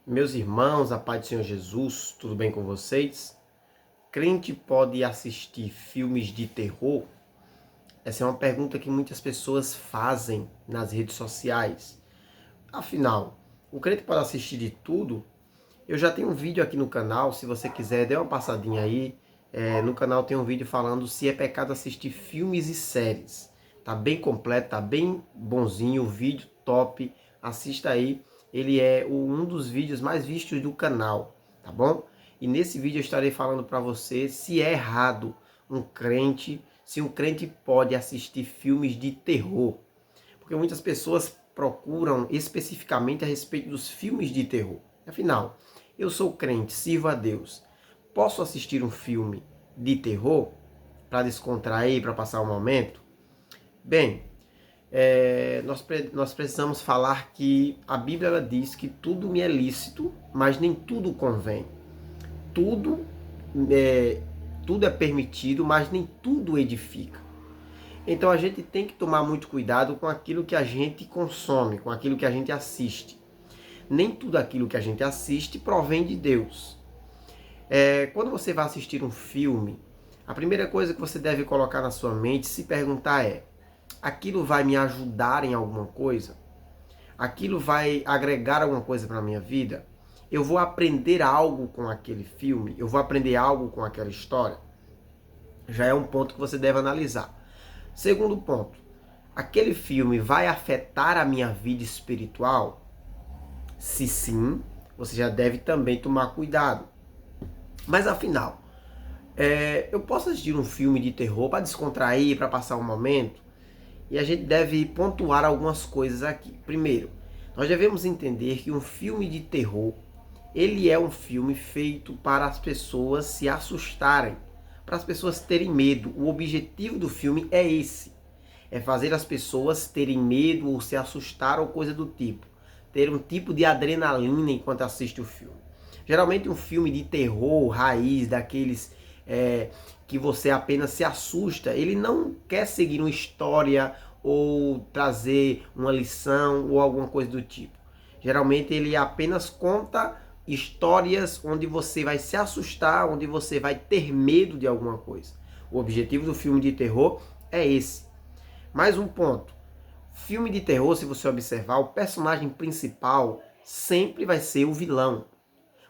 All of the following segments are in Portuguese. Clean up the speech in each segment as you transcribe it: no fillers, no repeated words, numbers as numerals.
Meus irmãos, a paz do Senhor Jesus, tudo bem com vocês? Crente pode assistir filmes de terror? Essa é uma pergunta que muitas pessoas fazem nas redes sociais. Afinal, o crente pode assistir de tudo? Eu já tenho um vídeo aqui no canal, se você quiser, dê uma passadinha aí. No canal tem um vídeo falando se é pecado assistir filmes e séries. Tá bem completo, tá bem bonzinho, o vídeo top. Assista aí, ele é um dos vídeos mais vistos do canal, tá bom? E nesse vídeo eu estarei falando para você se é errado se um crente pode assistir filmes de terror. Porque muitas pessoas procuram especificamente a respeito dos filmes de terror. Afinal, eu sou crente, sirvo a Deus. Posso assistir um filme de terror para descontrair, para passar o momento? Bem, nós precisamos falar que a Bíblia ela diz que tudo me é lícito, mas nem tudo convém. Tudo é, tudo é permitido, mas nem tudo edifica. Então a gente tem que tomar muito cuidado com aquilo que a gente consome, com aquilo que a gente assiste. Nem tudo aquilo que a gente assiste provém de Deus. Quando você vai assistir um filme, a primeira coisa que você deve colocar na sua mente, se perguntar aquilo vai me ajudar em alguma coisa? Aquilo vai agregar alguma coisa para a minha vida? Eu vou aprender algo com aquele filme? Eu vou aprender algo com aquela história? Já é um ponto que você deve analisar. Segundo ponto, aquele filme vai afetar a minha vida espiritual? Se sim, você já deve também tomar cuidado. Mas afinal, eu posso assistir um filme de terror para descontrair, para passar um momento? E a gente deve pontuar algumas coisas aqui. Primeiro, nós devemos entender que um filme de terror, ele é um filme feito para as pessoas se assustarem, para as pessoas terem medo. O objetivo do filme é esse. É fazer as pessoas terem medo ou se assustar ou coisa do tipo. Ter um tipo de adrenalina enquanto assiste o filme. Geralmente um filme de terror, raiz, daqueles que você apenas se assusta, ele não quer seguir uma história ou trazer uma lição ou alguma coisa do tipo. Geralmente ele apenas conta histórias onde você vai se assustar, onde você vai ter medo de alguma coisa. O objetivo do filme de terror é esse. Mais um ponto. Filme de terror, se você observar, o personagem principal sempre vai ser o vilão.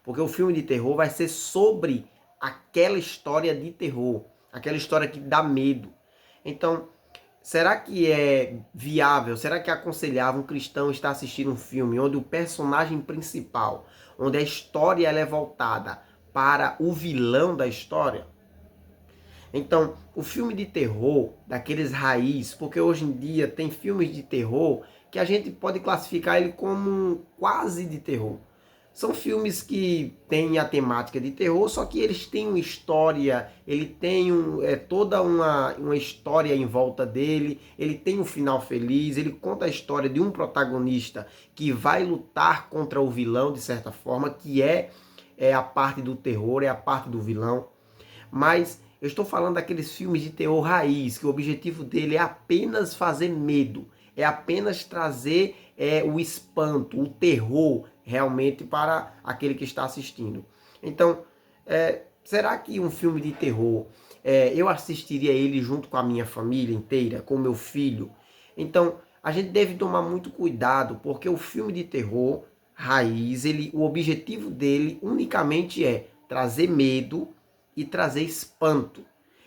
Porque o filme de terror vai ser sobre aquela história de terror, aquela história que dá medo. Então, será que é viável, será que é aconselhável um cristão estar assistindo um filme onde o personagem principal, onde a história ela é voltada para o vilão da história? Então, o filme de terror, daqueles raiz, porque hoje em dia tem filmes de terror que a gente pode classificar ele como quase de terror. São filmes que têm a temática de terror, só que eles têm uma história, ele tem toda uma história em volta dele, ele tem um final feliz, ele conta a história de um protagonista que vai lutar contra o vilão, de certa forma, que é a parte do terror, é a parte do vilão. Mas eu estou falando daqueles filmes de terror raiz, que o objetivo dele é apenas fazer medo, é apenas trazer o espanto, o terror realmente para aquele que está assistindo. Então, será que um filme de terror, eu assistiria ele junto com a minha família inteira, com o meu filho? Então, a gente deve tomar muito cuidado, porque o filme de terror raiz, o objetivo dele unicamente é trazer medo e trazer espanto.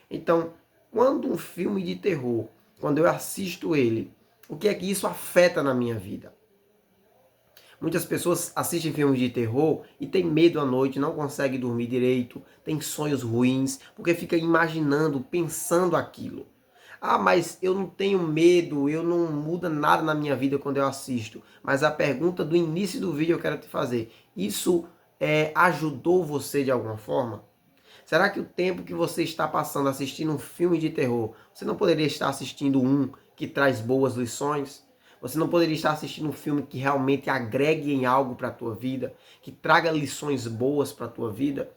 Então, quando um filme de terror, quando eu assisto ele, o que é que isso afeta na minha vida? Muitas pessoas assistem filmes de terror e tem medo à noite, não consegue dormir direito, tem sonhos ruins, porque fica imaginando, pensando aquilo. Ah, mas eu não tenho medo, eu não muda nada na minha vida quando eu assisto. Mas a pergunta do início do vídeo eu quero te fazer. Isso ajudou você de alguma forma? Será que o tempo que você está passando assistindo um filme de terror, você não poderia estar assistindo um que traz boas lições? Você não poderia estar assistindo um filme que realmente agregue em algo para a tua vida, que traga lições boas para a tua vida?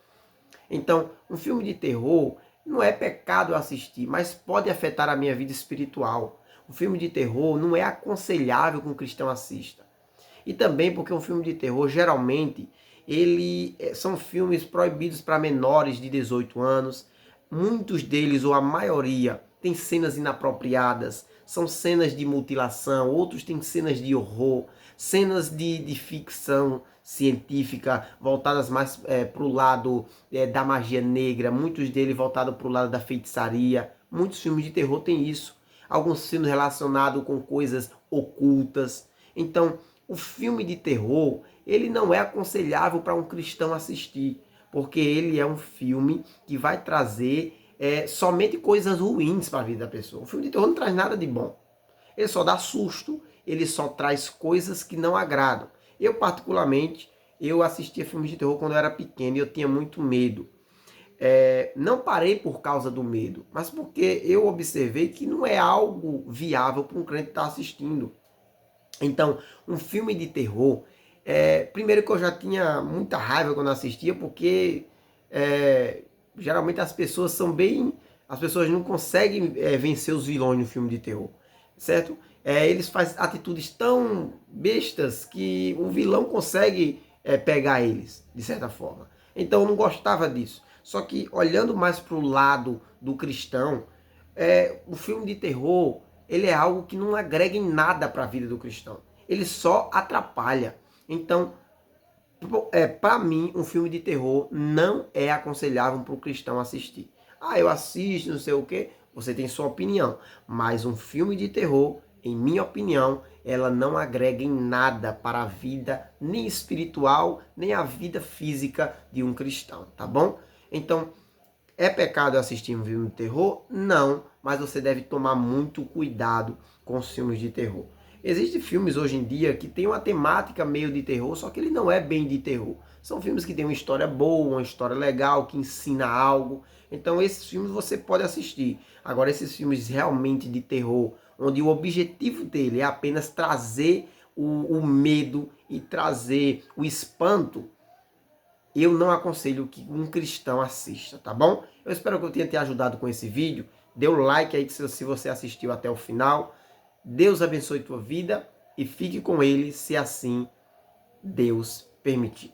Então, um filme de terror não é pecado assistir, mas pode afetar a minha vida espiritual. Um filme de terror não é aconselhável que um cristão assista. E também porque um filme de terror, geralmente, são filmes proibidos para menores de 18 anos. Muitos deles, ou a maioria, tem cenas inapropriadas, são cenas de mutilação, outros têm cenas de horror, cenas de ficção científica voltadas mais para o lado da magia negra, muitos deles voltados para o lado da feitiçaria. Muitos filmes de terror têm isso. Alguns filmes relacionados com coisas ocultas. Então, o filme de terror, ele não é aconselhável para um cristão assistir, porque ele é um filme que vai trazer somente coisas ruins para a vida da pessoa. O filme de terror não traz nada de bom. Ele só dá susto, ele só traz coisas que não agradam. Eu, particularmente, eu assistia filmes de terror quando eu era pequeno e eu tinha muito medo. Não parei por causa do medo, mas porque eu observei que não é algo viável para um crente estar assistindo. Então, um filme de terror, primeiro que eu já tinha muita raiva quando assistia, porque geralmente as pessoas são bem... As pessoas não conseguem vencer os vilões no filme de terror, certo? Eles fazem atitudes tão bestas que o vilão consegue pegar eles, de certa forma. Então eu não gostava disso. Só que olhando mais para o lado do cristão, o filme de terror, ele é algo que não agrega em nada para a vida do cristão. Ele só atrapalha. Então, para mim, um filme de terror não é aconselhável para o cristão assistir. Ah, eu assisto, não sei o quê. Você tem sua opinião. Mas um filme de terror, em minha opinião, ela não agrega em nada para a vida nem espiritual, nem a vida física de um cristão, tá bom? Então, é pecado assistir um filme de terror? Não, mas você deve tomar muito cuidado com os filmes de terror. Existem filmes hoje em dia que tem uma temática meio de terror, só que ele não é bem de terror. São filmes que têm uma história boa, uma história legal, que ensina algo. Então esses filmes você pode assistir. Agora esses filmes realmente de terror, onde o objetivo dele é apenas trazer o medo e trazer o espanto, eu não aconselho que um cristão assista, tá bom? Eu espero que eu tenha te ajudado com esse vídeo. Dê um like aí se você assistiu até o final. Deus abençoe tua vida e fique com ele se assim Deus permitir.